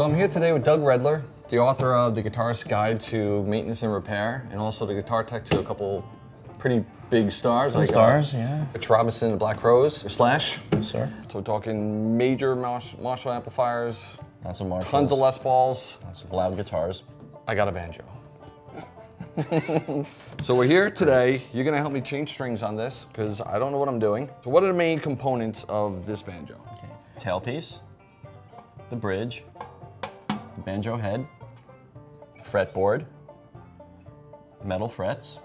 So I'm here today with Doug Redler, the author of The Guitarist's Guide to Maintenance and Repair, and also the guitar tech to a couple pretty big stars. Like yeah. Rich Robinson and Black Crowes, Slash. Yes, sir. So we're talking major Marshall amplifiers, Lots of Marshalls. tons of Les Pauls. Lots of loud guitars. I got a banjo. So we're here today. You're gonna help me change strings on this because I don't know what I'm doing. So what are the main components of this banjo? Okay. Tailpiece, the bridge, the banjo head, fretboard, metal frets.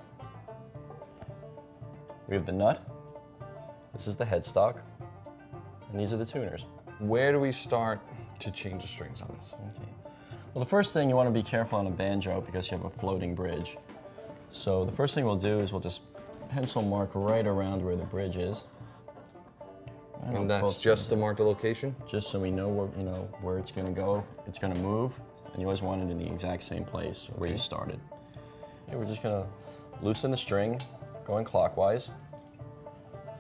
We have the nut. This is the headstock, and these are the tuners. Where do we start to change the strings on this? Okay. Well, the first thing you want to be careful on a banjo because you have a floating bridge. So the first thing we'll do is we'll just pencil mark right around where the bridge is. And that's just to mark the location? Just so we know where it's going to go. It's going to move, and you always want it in the exact same place where you started. Okay, we're just going to loosen the string, going clockwise,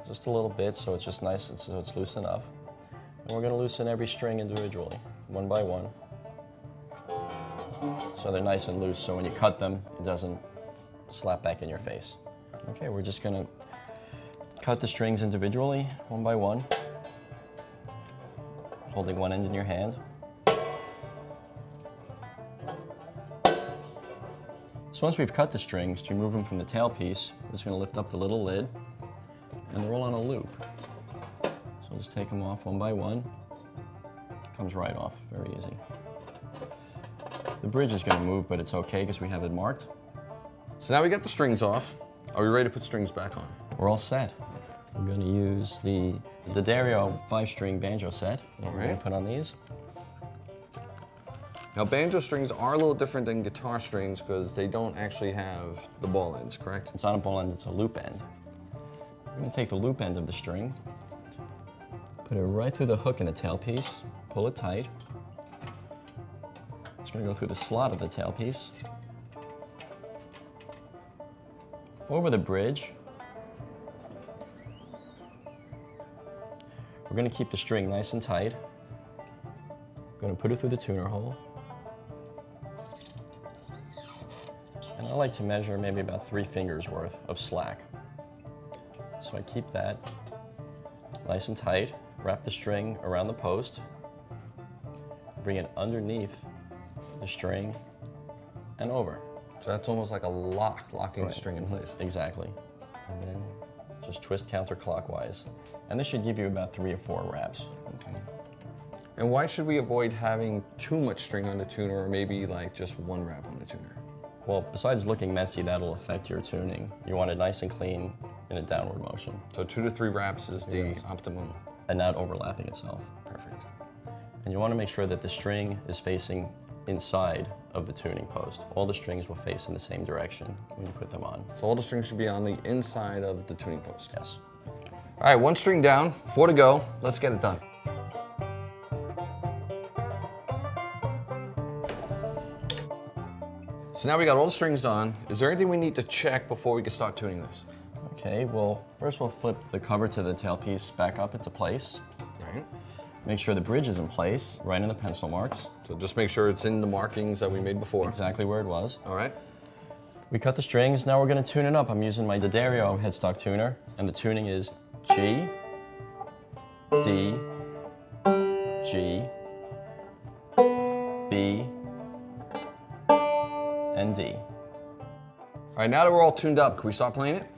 just a little bit so it's just nice and so it's loose enough. And we're going to loosen every string individually, one by one. So they're nice and loose, so when you cut them, it doesn't slap back in your face. Okay, we're just gonna cut the strings individually, one by one, holding one end in your hand. So once we've cut the strings, to remove them from the tailpiece, we're just gonna lift up the little lid and roll on a loop. So we'll just take them off one by one. Comes right off, very easy. The bridge is going to move, but it's okay because we have it marked. So now we got the strings off. Are we ready to put strings back on? We're all set. We're going to use the D'Addario 5-string banjo set. All right. We're going to put on these. Now banjo strings are a little different than guitar strings because they don't actually have the ball ends, correct? It's not a ball end, it's a loop end. We're going to take the loop end of the string, put it right through the hook in the tailpiece, pull it tight. It's going to go through the slot of the tailpiece, over the bridge. We're going to keep the string nice and tight. I'm going to put it through the tuner hole. And I like to measure maybe about 3 fingers worth of slack. So I keep that nice and tight, wrap the string around the post, bring it underneath the string and over. So that's almost like a locking the string in place. Exactly. And then just twist counterclockwise. And this should give you about 3 or 4 wraps. Okay. And why should we avoid having too much string on the tuner, or maybe like just 1 wrap on the tuner? Well, besides looking messy, that'll affect your tuning. You want it nice and clean in a downward motion. So 2 to 3 wraps is the optimum. And not overlapping itself. Perfect. And you want to make sure that the string is facing inside of the tuning post. All the strings will face in the same direction when you put them on. So all the strings should be on the inside of the tuning post? Yes. All right, 1 string down, 4 to go. Let's get it done. So now we got all the strings on. Is there anything we need to check before we can start tuning this? Okay, well, first we'll flip the cover to the tailpiece back up into place. All right. Make sure the bridge is in place, right in the pencil marks. So just make sure it's in the markings that we made before. Exactly where it was. All right. We cut the strings, now we're gonna tune it up. I'm using my D'Addario headstock tuner, and the tuning is G, D, G, B, and D. All right, now that we're all tuned up, can we start playing it?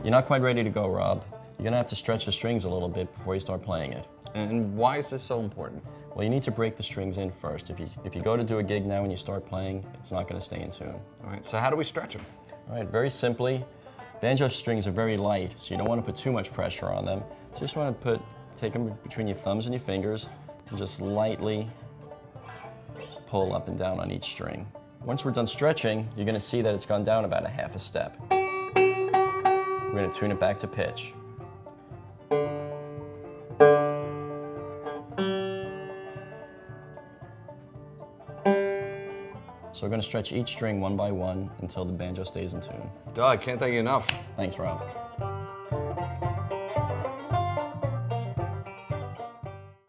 You're not quite ready to go, Rob. You're gonna have to stretch the strings a little bit before you start playing it. And why is this so important? Well, you need to break the strings in first. If you go to do a gig now and you start playing, it's not gonna stay in tune. All right, so how do we stretch them? All right, very simply, banjo strings are very light, so you don't want to put too much pressure on them. You just want to take them between your thumbs and your fingers and just lightly pull up and down on each string. Once we're done stretching, you're going to see that it's gone down about a half a step. We're going to tune it back to pitch. So we're going to stretch each string one by one until the banjo stays in tune. Doug, can't thank you enough. Thanks, Rob.